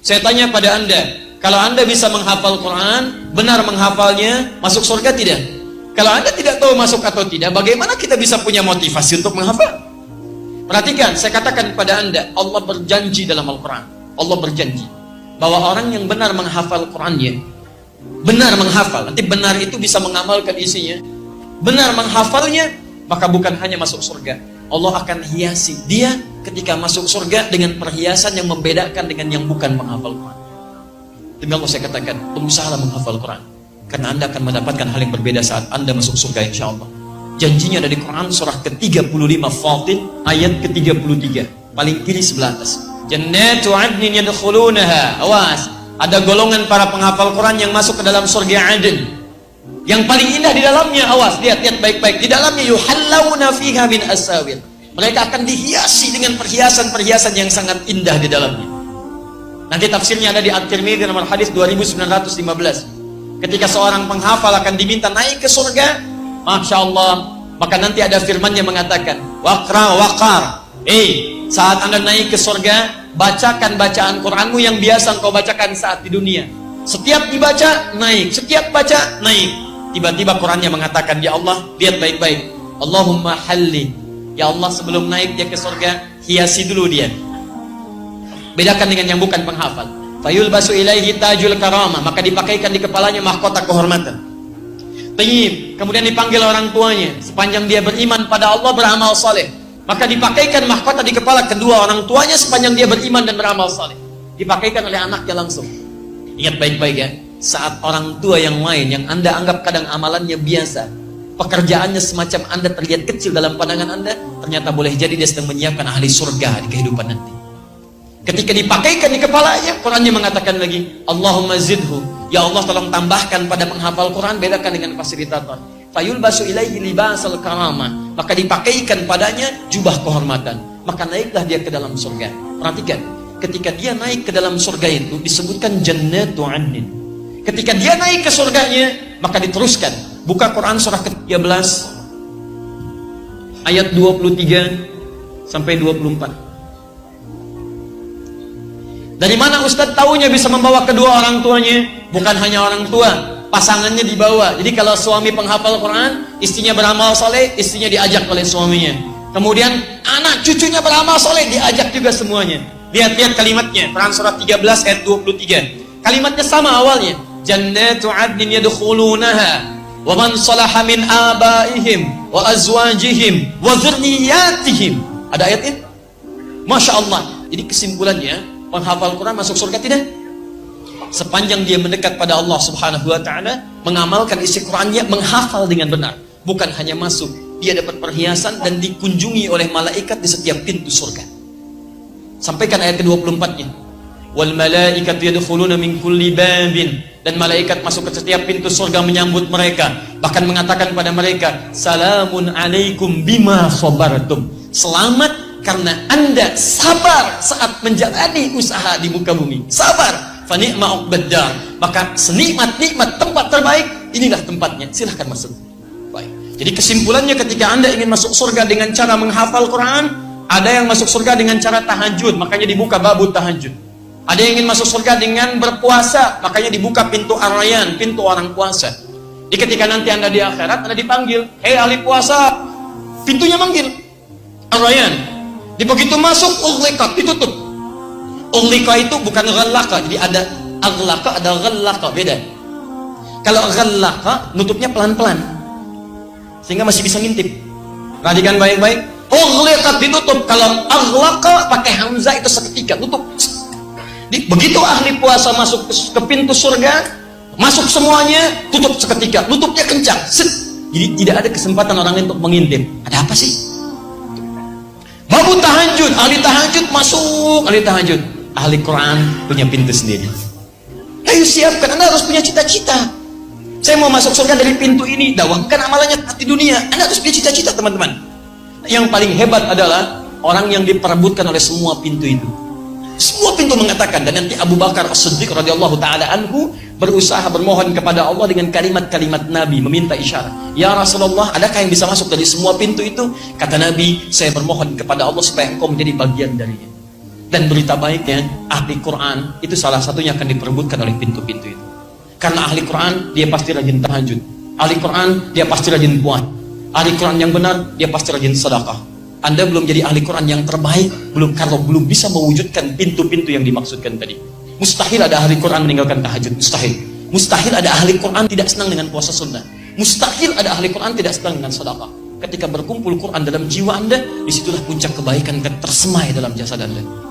Saya tanya pada Anda, kalau Anda bisa menghafal Quran, benar menghafalnya, masuk surga tidak? Kalau Anda tidak tahu masuk atau tidak, bagaimana kita bisa punya motivasi untuk menghafal? Perhatikan, saya katakan pada Anda, Allah berjanji dalam Al-Quran. Allah berjanji bahwa orang yang benar menghafal Qurannya, benar menghafal, nanti benar itu bisa mengamalkan isinya, benar menghafalnya, maka bukan hanya masuk surga, Allah akan hiasi dia ketika masuk surga dengan perhiasan yang membedakan dengan yang bukan menghafal Quran. Demi Allah saya katakan, berusaha menghafal Quran, karena Anda akan mendapatkan hal yang berbeda saat Anda masuk surga insya Allah. Janjinya dari Quran surah ke-35 Fatir ayat ke-33, paling kiri sebelah atas. Jannatu adnin yadkhulunaha. Awas, ada golongan para penghafal Quran yang masuk ke dalam surga Aden. Yang paling indah di dalamnya, awas, lihat baik-baik. Di dalamnya yuhallawna fiha min asawir. Mereka akan dihiasi dengan perhiasan-perhiasan yang sangat indah di dalamnya. Nanti tafsirnya ada di At-Tirmidzi nomor hadis 2915. Ketika seorang penghafal akan diminta naik ke surga, Masya Allah, maka nanti ada firman yang mengatakan, Waqra waqar. Saat Anda naik ke surga, bacakan bacaan Quranmu yang biasa engkau bacakan saat di dunia. Setiap dibaca, naik. Setiap baca, naik. Tiba-tiba Qurannya mengatakan, ya Allah, lihat baik-baik. Allahumma halli. Ya Allah, sebelum naik dia ke surga, hiasi dulu dia. Bedakan dengan yang bukan penghafal. Fayulbasu ilaihi tajul karamah, maka dipakaikan di kepalanya mahkota kehormatan. Tayyib, kemudian dipanggil orang tuanya, sepanjang dia beriman pada Allah, beramal saleh, maka dipakaikan mahkota di kepala kedua orang tuanya sepanjang dia beriman dan beramal saleh. Dipakaikan oleh anaknya langsung. Ingat baik-baik ya, saat orang tua yang lain yang Anda anggap kadang amalannya biasa, pekerjaannya semacam Anda terlihat kecil dalam pandangan Anda, ternyata boleh jadi dia sedang menyiapkan ahli surga di kehidupan nanti. Ketika dipakaikan di kepalanya, Qurannya mengatakan lagi, Allahumma zidhu. Ya Allah, tolong tambahkan pada penghafal Quran, bedakan dengan fasilitator. Fayulbasu ilaihi libasal karamah, maka dipakaikan padanya jubah kehormatan, maka naiklah dia ke dalam surga. Perhatikan, ketika dia naik ke dalam surga itu disebutkan jannatu adnin. Ketika dia naik ke surganya, maka diteruskan. Buka Quran surah ke-13 ayat 23 sampai 24. Dari mana Ustadz tahunya bisa membawa kedua orang tuanya? Bukan hanya orang tua, pasangannya dibawa. Jadi kalau suami penghafal Quran, istrinya beramal soleh, istrinya diajak oleh suaminya. Kemudian anak cucunya beramal soleh, diajak juga semuanya. Lihat kalimatnya, Quran surah 13 ayat 23. Kalimatnya sama awalnya. Jannatu adnin yadkhulunaha wa man salaha min abaihim wa azwajihim wa dzurriyyatihim. Ada ayat ini? Masya Allah. Jadi kesimpulannya, penghafal Quran masuk surga tidak? Sepanjang dia mendekat pada Allah Subhanahu wa ta'ala, mengamalkan isi Qurannya, menghafal dengan benar. Bukan hanya masuk, dia dapat perhiasan dan dikunjungi oleh malaikat di setiap pintu surga. Sampaikan ayat ke-24-nya. Wal malaikatu yadkhuluna min kulli babin, dan malaikat masuk ke setiap pintu surga menyambut mereka, bahkan mengatakan pada mereka, salamun alaikum bima sabartum. Selamat karena Anda sabar saat menjalani usaha di muka bumi. Sabar. Fa ni'ma uqbaddar. Maka senikmat-nikmat tempat terbaik, inilah tempatnya. Silahkan masuk. Baik. Jadi kesimpulannya, ketika Anda ingin masuk surga dengan cara menghafal Quran, ada yang masuk surga dengan cara tahajud, makanya dibuka babu tahajud. Ada yang ingin masuk surga dengan berpuasa, makanya dibuka pintu ar-rayyan, pintu orang puasa. Jadi ketika nanti Anda di akhirat, Anda dipanggil, hei ahli puasa, pintunya manggil ar-rayyan. Di begitu masuk, ughliqat, ditutup. Ughliqa itu bukan ghallaqa, jadi ada aghlaqa, ada ghallaqa, beda. Kalau ghallaqa, nutupnya pelan-pelan, sehingga masih bisa ngintip. Perhatikan baik-baik. Ughliqat, ditutup. Kalau aghlaqa pakai hamzah itu seketika, tutup. Begitu ahli puasa masuk ke pintu surga, masuk semuanya, tutup seketika, tutupnya kencang. Jadi tidak ada kesempatan orang lain untuk mengintip. Ada apa sih? Babu tahajud, ahli tahajud masuk, ahli tahajud. Ahli Quran punya pintu sendiri. Ayo siapkan, Anda harus punya cita-cita. Saya mau masuk surga dari pintu ini, dawamkan amalannya di dunia. Anda harus punya cita-cita, teman-teman. Yang paling hebat adalah orang yang diperebutkan oleh semua pintu itu. Semua pintu mengatakan, dan nanti Abu Bakar As-Siddiq radhiyallahu taala anhu berusaha bermohon kepada Allah dengan kalimat-kalimat Nabi, meminta isyarat. Ya Rasulullah, adakah yang bisa masuk dari semua pintu itu? Kata Nabi, saya bermohon kepada Allah supaya engkau menjadi bagian darinya. Dan berita baiknya, ahli Quran itu salah satunya akan diperebutkan oleh pintu-pintu itu. Karena ahli Quran, dia pasti rajin tahajud. Ahli Quran, dia pasti rajin puasa. Ahli Quran yang benar, dia pasti rajin sedekah. Anda belum jadi ahli Quran yang terbaik, kalau belum bisa mewujudkan pintu-pintu yang dimaksudkan tadi. Mustahil ada ahli Quran meninggalkan tahajud, mustahil. Mustahil ada ahli Quran tidak senang dengan puasa sunnah. Mustahil ada ahli Quran tidak senang dengan sedekah. Ketika berkumpul Quran dalam jiwa Anda, disitulah puncak kebaikan tersemai dalam jasad Anda.